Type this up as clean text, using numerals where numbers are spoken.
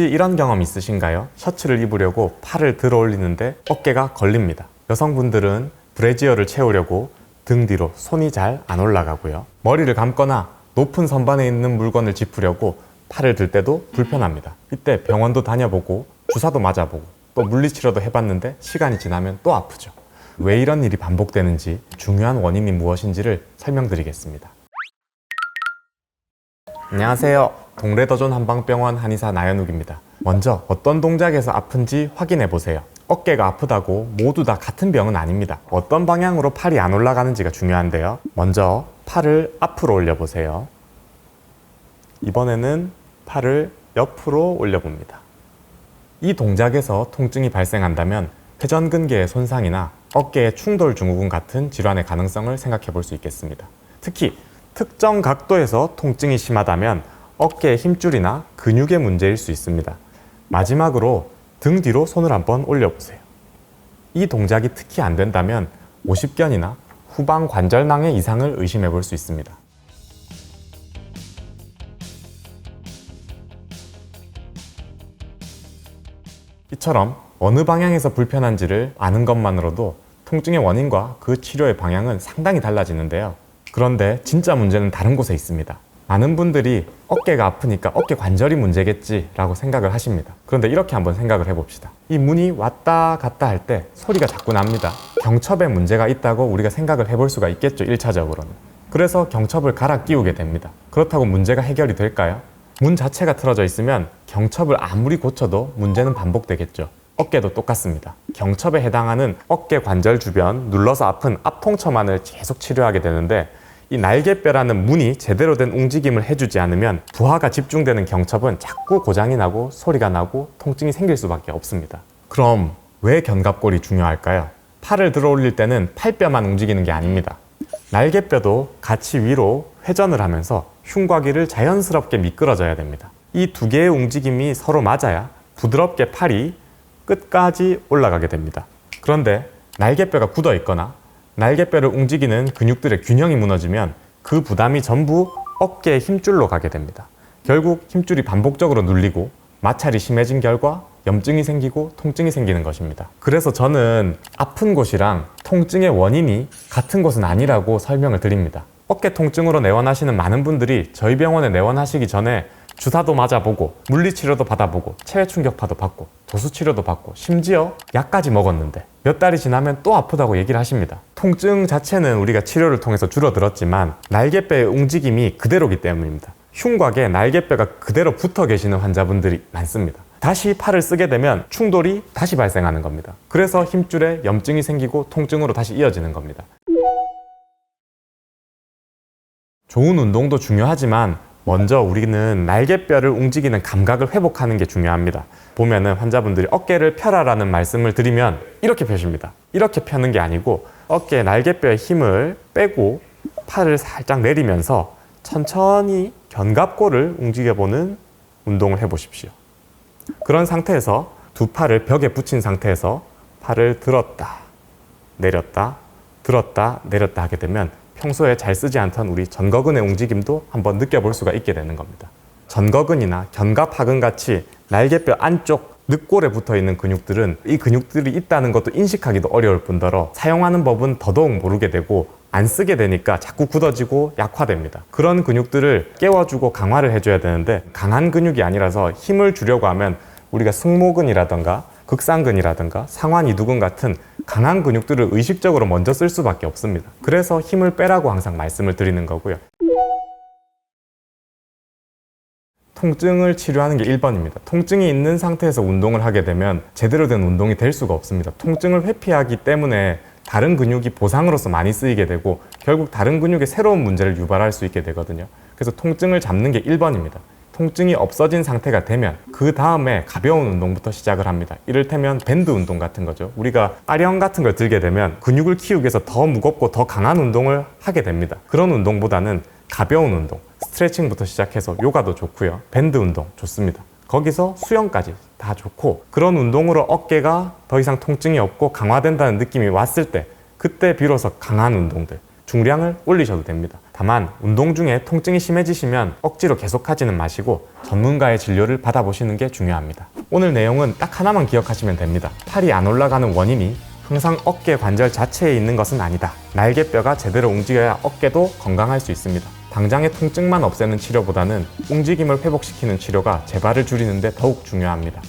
혹시 이런 경험 있으신가요? 셔츠를 입으려고 팔을 들어 올리는데 어깨가 걸립니다. 여성분들은 브래지어를 채우려고 등 뒤로 손이 잘 안 올라가고요. 머리를 감거나 높은 선반에 있는 물건을 짚으려고 팔을 들 때도 불편합니다. 이때 병원도 다녀보고 주사도 맞아보고 또 물리치료도 해봤는데 시간이 지나면 또 아프죠. 왜 이런 일이 반복되는지 중요한 원인이 무엇인지를 설명드리겠습니다. 안녕하세요. 동래더존 한방병원 한의사 나연욱입니다. 먼저 어떤 동작에서 아픈지 확인해 보세요. 어깨가 아프다고 모두 다 같은 병은 아닙니다. 어떤 방향으로 팔이 안 올라가는지가 중요한데요. 먼저 팔을 앞으로 올려보세요. 이번에는 팔을 옆으로 올려봅니다. 이 동작에서 통증이 발생한다면 회전근개의 손상이나 어깨의 충돌 증후군 같은 질환의 가능성을 생각해 볼 수 있겠습니다. 특히 특정 각도에서 통증이 심하다면 어깨의 힘줄이나 근육의 문제일 수 있습니다. 마지막으로 등 뒤로 손을 한번 올려보세요. 이 동작이 특히 안 된다면 오십견이나 후방 관절낭의 이상을 의심해 볼 수 있습니다. 이처럼 어느 방향에서 불편한지를 아는 것만으로도 통증의 원인과 그 치료의 방향은 상당히 달라지는데요. 그런데 진짜 문제는 다른 곳에 있습니다. 많은 분들이 어깨가 아프니까 어깨 관절이 문제겠지 라고 생각을 하십니다. 그런데 이렇게 한번 생각을 해봅시다. 이 문이 왔다 갔다 할 때 소리가 자꾸 납니다. 경첩에 문제가 있다고 우리가 생각을 해볼 수가 있겠죠, 1차적으로는. 그래서 경첩을 갈아 끼우게 됩니다. 그렇다고 문제가 해결이 될까요? 문 자체가 틀어져 있으면 경첩을 아무리 고쳐도 문제는 반복되겠죠. 어깨도 똑같습니다. 경첩에 해당하는 어깨 관절 주변 눌러서 아픈 앞통처만을 계속 치료하게 되는데 이 날개뼈라는 문이 제대로 된 움직임을 해주지 않으면 부하가 집중되는 경첩은 자꾸 고장이 나고 소리가 나고 통증이 생길 수밖에 없습니다. 그럼 왜 견갑골이 중요할까요? 팔을 들어 올릴 때는 팔뼈만 움직이는 게 아닙니다. 날개뼈도 같이 위로 회전을 하면서 흉곽이를 자연스럽게 미끄러져야 됩니다. 이 두 개의 움직임이 서로 맞아야 부드럽게 팔이 끝까지 올라가게 됩니다. 그런데 날개뼈가 굳어 있거나 날개뼈를 움직이는 근육들의 균형이 무너지면 그 부담이 전부 어깨의 힘줄로 가게 됩니다. 결국 힘줄이 반복적으로 눌리고 마찰이 심해진 결과 염증이 생기고 통증이 생기는 것입니다. 그래서 저는 아픈 곳이랑 통증의 원인이 같은 곳은 아니라고 설명을 드립니다. 어깨 통증으로 내원하시는 많은 분들이 저희 병원에 내원하시기 전에 주사도 맞아보고 물리치료도 받아보고 체외충격파도 받고 도수치료도 받고 심지어 약까지 먹었는데 몇 달이 지나면 또 아프다고 얘기를 하십니다. 통증 자체는 우리가 치료를 통해서 줄어들었지만 날개뼈의 움직임이 그대로기 때문입니다. 흉곽에 날개뼈가 그대로 붙어 계시는 환자분들이 많습니다. 다시 팔을 쓰게 되면 충돌이 다시 발생하는 겁니다. 그래서 힘줄에 염증이 생기고 통증으로 다시 이어지는 겁니다. 좋은 운동도 중요하지만 먼저 우리는 날개뼈를 움직이는 감각을 회복하는 게 중요합니다. 보면은 환자분들이 어깨를 펴라라는 말씀을 드리면 이렇게 펴십니다. 이렇게 펴는 게 아니고 어깨에 날개뼈의 힘을 빼고 팔을 살짝 내리면서 천천히 견갑골을 움직여보는 운동을 해보십시오. 그런 상태에서 두 팔을 벽에 붙인 상태에서 팔을 들었다 내렸다 들었다 내렸다 하게 되면 평소에 잘 쓰지 않던 우리 전거근의 움직임도 한번 느껴볼 수가 있게 되는 겁니다. 전거근이나 견갑하근 같이 날개뼈 안쪽 늑골에 붙어있는 근육들은 이 근육들이 있다는 것도 인식하기도 어려울 뿐더러 사용하는 법은 더더욱 모르게 되고 안 쓰게 되니까 자꾸 굳어지고 약화됩니다. 그런 근육들을 깨워주고 강화를 해줘야 되는데 강한 근육이 아니라서 힘을 주려고 하면 우리가 승모근이라던가 극상근이라든가 상완이두근 같은 강한 근육들을 의식적으로 먼저 쓸 수밖에 없습니다. 그래서 힘을 빼라고 항상 말씀을 드리는 거고요. 통증을 치료하는 게 1번입니다. 통증이 있는 상태에서 운동을 하게 되면 제대로 된 운동이 될 수가 없습니다. 통증을 회피하기 때문에 다른 근육이 보상으로서 많이 쓰이게 되고 결국 다른 근육에 새로운 문제를 유발할 수 있게 되거든요. 그래서 통증을 잡는 게 1번입니다. 통증이 없어진 상태가 되면 그 다음에 가벼운 운동부터 시작을 합니다. 이를테면 밴드 운동 같은 거죠. 우리가 아령 같은 걸 들게 되면 근육을 키우기 위해서 더 무겁고 더 강한 운동을 하게 됩니다. 그런 운동보다는 가벼운 운동, 스트레칭부터 시작해서 요가도 좋고요. 밴드 운동 좋습니다. 거기서 수영까지 다 좋고 그런 운동으로 어깨가 더 이상 통증이 없고 강화된다는 느낌이 왔을 때 그때 비로소 강한 운동들, 중량을 올리셔도 됩니다. 다만 운동 중에 통증이 심해지시면 억지로 계속하지는 마시고 전문가의 진료를 받아보시는 게 중요합니다. 오늘 내용은 딱 하나만 기억하시면 됩니다. 팔이 안 올라가는 원인이 항상 어깨 관절 자체에 있는 것은 아니다. 날개뼈가 제대로 움직여야 어깨도 건강할 수 있습니다. 당장의 통증만 없애는 치료보다는 움직임을 회복시키는 치료가 재발을 줄이는 데 더욱 중요합니다.